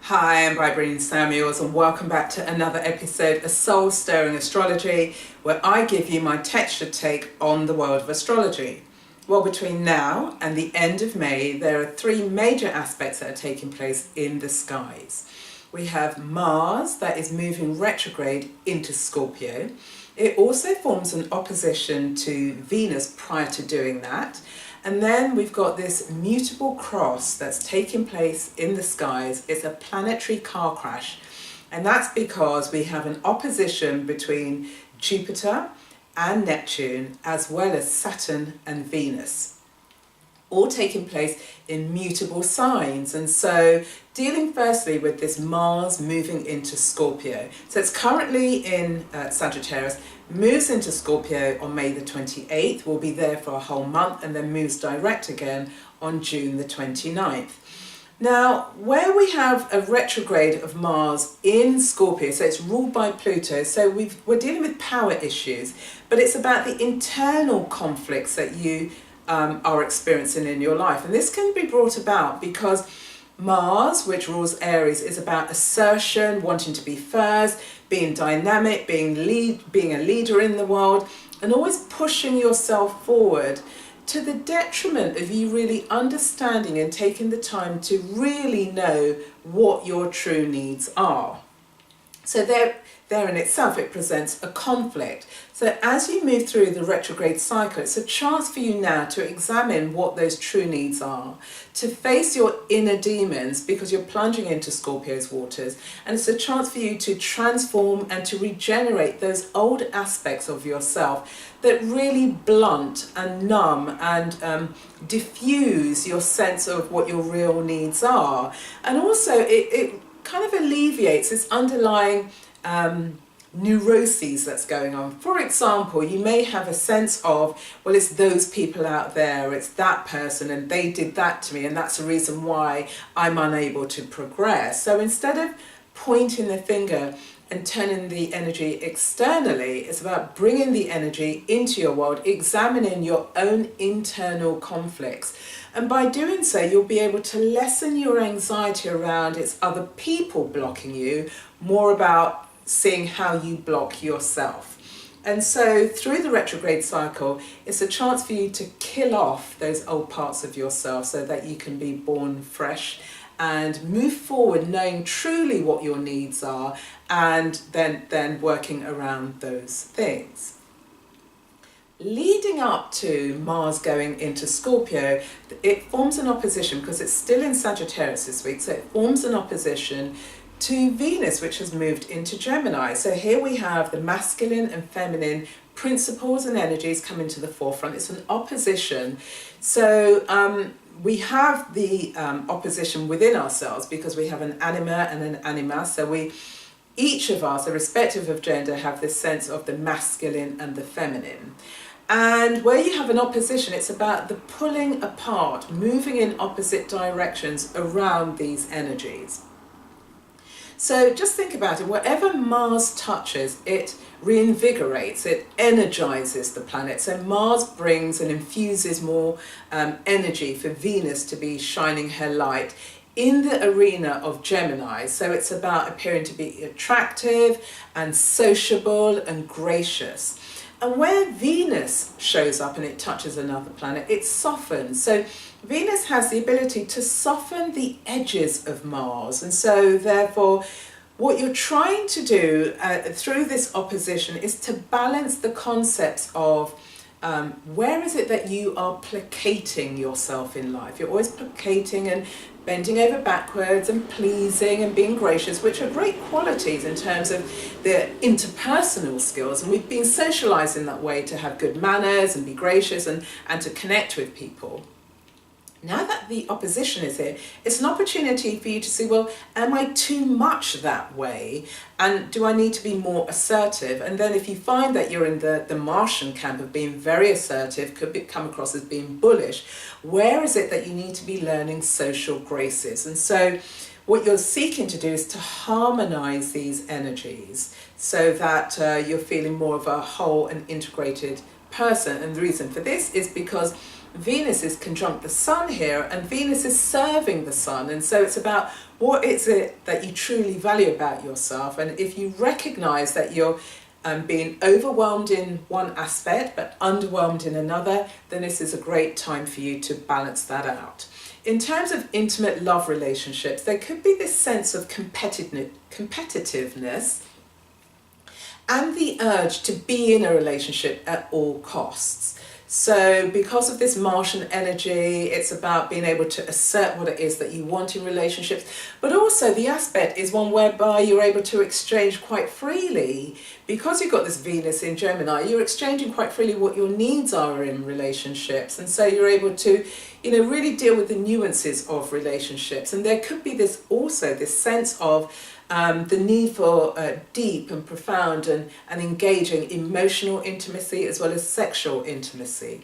Hi, I'm Bybreen Samuels and welcome back to another episode of Soul Stirring Astrology, where I give you my textured take on the world of astrology. Well, between now and the end of May, there are three major aspects that are taking place in the skies. We have Mars that is moving retrograde into Scorpio. It also forms an opposition to Venus prior to doing that. And then we've got this Mutable Cross that's taking place in the skies. It's a planetary car crash. And that's because we have an opposition between Jupiter and Neptune, as well as Saturn and Venus, all taking place in mutable signs. And so dealing firstly with this Mars moving into Scorpio. So it's currently in Sagittarius, moves into Scorpio on May the 28th, will be there for a whole month, and then moves direct again on June the 29th. Now, where we have a retrograde of Mars in Scorpio, so it's ruled by Pluto, so we're dealing with power issues, but it's about the internal conflicts that you are experiencing in your life. And this can be brought about because Mars, which rules Aries, is about assertion, wanting to be first, being dynamic, being a leader in the world, and always pushing yourself forward, to the detriment of you really understanding and taking the time to really know what your true needs are. So there in itself, it presents a conflict. So as you move through the retrograde cycle, it's a chance for you now to examine what those true needs are, to face your inner demons because you're plunging into Scorpio's waters. And it's a chance for you to transform and to regenerate those old aspects of yourself that really blunt and numb and diffuse your sense of what your real needs are. And also it kind of alleviates this underlying neuroses that's going on. For example, you may have a sense of, well, it's those people out there, it's that person, and they did that to me, and that's the reason why I'm unable to progress. So instead of pointing the finger and turning the energy externally, it's about bringing the energy into your world, examining your own internal conflicts. And by doing so, you'll be able to lessen your anxiety around it's other people blocking you, more about seeing how you block yourself. And so through the retrograde cycle, it's a chance for you to kill off those old parts of yourself so that you can be born fresh and move forward knowing truly what your needs are, and then working around those things. Leading up to Mars going into Scorpio, it forms an opposition because it's still in Sagittarius this week, so it forms an opposition to Venus, which has moved into Gemini. So here we have the masculine and feminine principles and energies coming to the forefront. It's an opposition. So we have the opposition within ourselves because we have an anima and an anima. So each of us, irrespective of gender, have this sense of the masculine and the feminine. And where you have an opposition, it's about the pulling apart, moving in opposite directions around these energies. So just think about it, whatever Mars touches, it reinvigorates, it energizes the planet. So Mars brings and infuses more energy for Venus to be shining her light in the arena of Gemini. So it's about appearing to be attractive and sociable and gracious. And where Venus shows up and it touches another planet, it softens. So Venus has the ability to soften the edges of Mars. And so therefore, what you're trying to do through this opposition is to balance the concepts of where is it that you are placating yourself in life. You're always placating and bending over backwards and pleasing and being gracious, which are great qualities in terms of the interpersonal skills. And we've been socialized in that way to have good manners and be gracious and to connect with people. Now that the opposition is here, it's an opportunity for you to see, well, am I too much that way? And do I need to be more assertive? And then if you find that you're in the Martian camp of being very assertive, come across as being bullish, where is it that you need to be learning social graces? And so what you're seeking to do is to harmonize these energies so that you're feeling more of a whole and integrated person. And the reason for this is because Venus is conjunct the Sun here, and Venus is serving the Sun. And so it's about what is it that you truly value about yourself. And if you recognize that you're being overwhelmed in one aspect but underwhelmed in another, then this is a great time for you to balance that out. In terms of intimate love relationships, there could be this sense of competitiveness and the urge to be in a relationship at all costs. So because of this Martian energy, it's about being able to assert what it is that you want in relationships, but also the aspect is one whereby you're able to exchange quite freely. Because you've got this Venus in Gemini, you're exchanging quite freely what your needs are in relationships, and so you're able to, really deal with the nuances of relationships. And there could be this sense of the need for deep and profound and engaging emotional intimacy as well as sexual intimacy.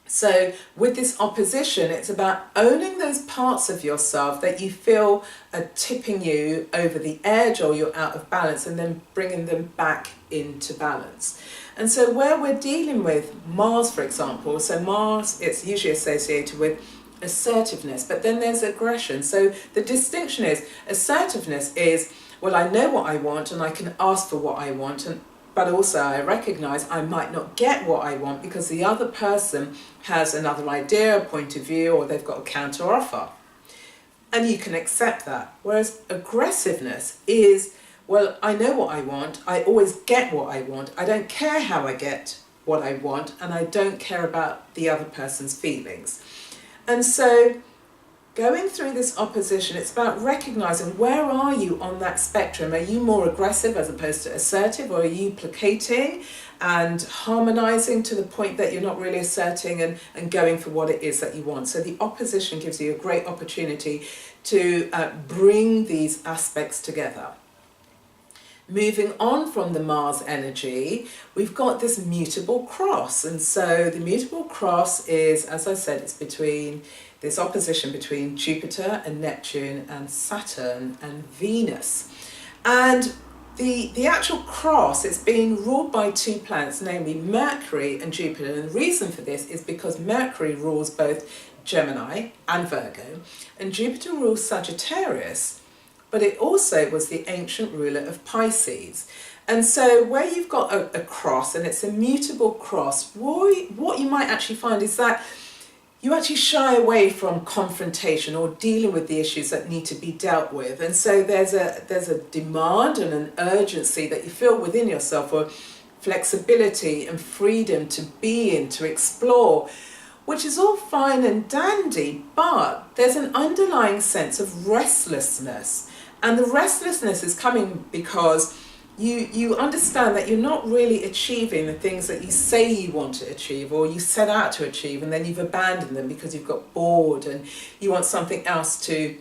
So with this opposition, it's about owning those parts of yourself that you feel are tipping you over the edge or you're out of balance, and then bringing them back into balance. And so where we're dealing with Mars, for example, so Mars, it's usually associated with assertiveness, but then there's aggression. So the distinction is, assertiveness is, well, I know what I want and I can ask for what I want, but also I recognize I might not get what I want because the other person has another idea, a point of view, or they've got a counter offer. And you can accept that. Whereas aggressiveness is, well, I know what I want, I always get what I want, I don't care how I get what I want, and I don't care about the other person's feelings. And so going through this opposition, it's about recognizing, where are you on that spectrum? Are you more aggressive as opposed to assertive, or are you placating and harmonizing to the point that you're not really asserting and going for what it is that you want? So the opposition gives you a great opportunity to bring these aspects together. Moving on from the Mars energy, we've got this mutable cross. And so the mutable cross is, as I said, it's between this opposition between Jupiter and Neptune and Saturn and Venus. And the actual cross, it's being ruled by two planets, namely Mercury and Jupiter. And the reason for this is because Mercury rules both Gemini and Virgo, and Jupiter rules Sagittarius. But it also was the ancient ruler of Pisces. And so where you've got a cross, and it's a mutable cross, what you might actually find is that you actually shy away from confrontation or dealing with the issues that need to be dealt with. And so there's a demand and an urgency that you feel within yourself for flexibility and freedom to be in, to explore, which is all fine and dandy, but there's an underlying sense of restlessness. And the restlessness is coming because you understand that you're not really achieving the things that you say you want to achieve or you set out to achieve, and then you've abandoned them because you've got bored and you want something else to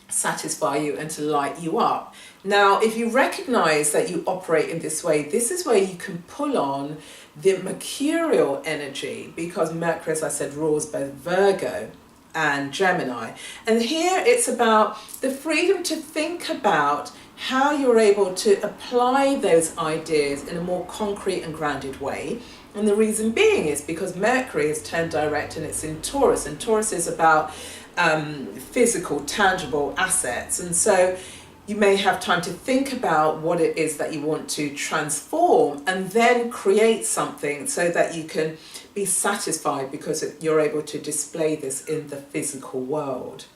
satisfy you and to light you up. Now, if you recognize that you operate in this way, this is where you can pull on the mercurial energy, because Mercury, as I said, rules both Virgo and Gemini. And here it's about the freedom to think about how you're able to apply those ideas in a more concrete and grounded way. And the reason being is because Mercury is turned direct and it's in Taurus, and Taurus is about physical, tangible assets. And so you may have time to think about what it is that you want to transform and then create something so that you can be satisfied because you're able to display this in the physical world.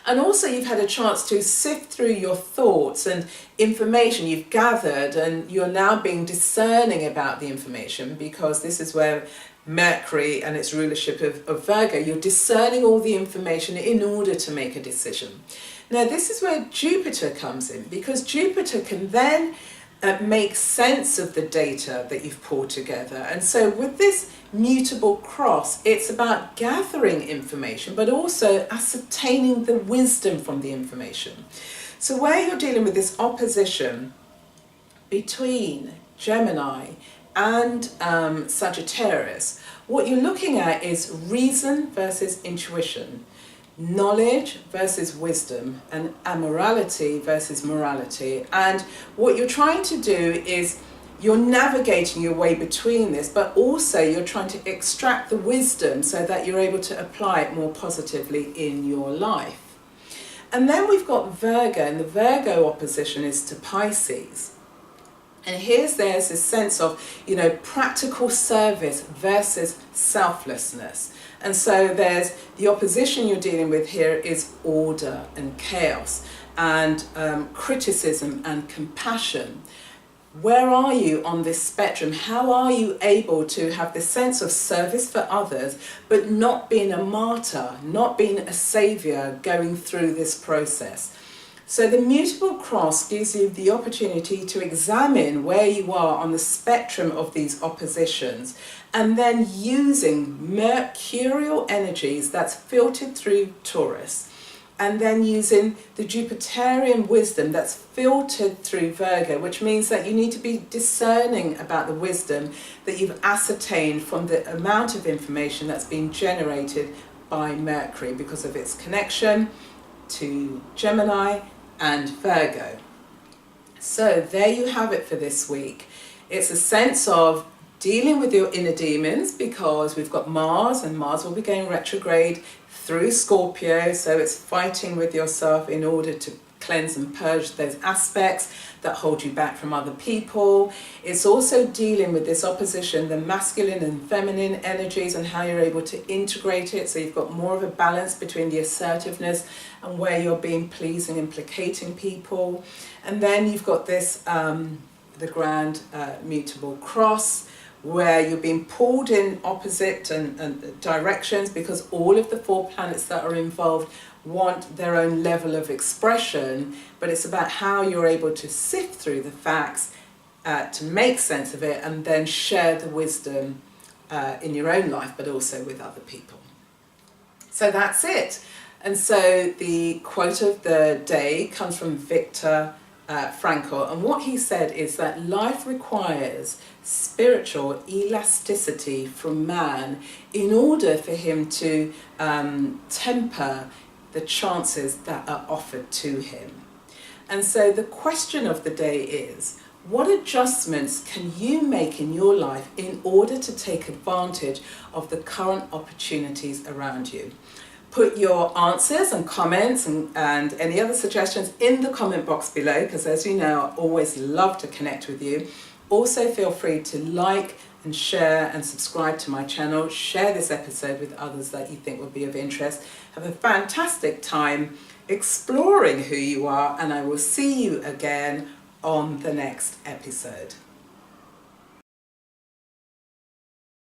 And also you've had a chance to sift through your thoughts and information you've gathered, and you're now being discerning about the information, because this is where Mercury and its rulership of Virgo, you're discerning all the information in order to make a decision. Now this is where Jupiter comes in, because Jupiter can then make sense of the data that you've pulled together. And so with this mutable cross, it's about gathering information, but also ascertaining the wisdom from the information. So where you're dealing with this opposition between Gemini and Sagittarius, what you're looking at is reason versus intuition, knowledge versus wisdom, and amorality versus morality. And what you're trying to do is you're navigating your way between this, but also you're trying to extract the wisdom so that you're able to apply it more positively in your life. And then we've got Virgo, and the Virgo opposition is to Pisces. And there's this sense of, practical service versus selflessness. And so there's the opposition you're dealing with here is order and chaos and criticism and compassion. Where are you on this spectrum? How are you able to have this sense of service for others, but not being a martyr, not being a saviour going through this process? So the Mutable Cross gives you the opportunity to examine where you are on the spectrum of these oppositions, and then using mercurial energies that's filtered through Taurus, and then using the Jupiterian wisdom that's filtered through Virgo, which means that you need to be discerning about the wisdom that you've ascertained from the amount of information that's been generated by Mercury because of its connection to Gemini and Virgo. So there you have it for this week. It's a sense of dealing with your inner demons, because we've got Mars, and Mars will be going retrograde through Scorpio, so it's fighting with yourself in order to cleanse and purge those aspects that hold you back from other people. It's also dealing with this opposition, the masculine and feminine energies, and how you're able to integrate it, so you've got more of a balance between the assertiveness and where you're being pleasing and placating people. And then you've got this, the grand Mutable Cross, where you're being pulled in opposite and directions, because all of the 4 planets that are involved want their own level of expression, but it's about how you're able to sift through the facts to make sense of it, and then share the wisdom in your own life, but also with other people. So that's it. And so the quote of the day comes from Viktor Frankl, and what he said is that life requires spiritual elasticity from man in order for him to temper the chances that are offered to him. And so the question of the day is, what adjustments can you make in your life in order to take advantage of the current opportunities around you? Put your answers and comments and any other suggestions in the comment box below, because as you know, I always love to connect with you. Also feel free to like and share and subscribe to my channel. Share this episode with others that you think would be of interest. Have a fantastic time exploring who you are, and I will see you again on the next episode.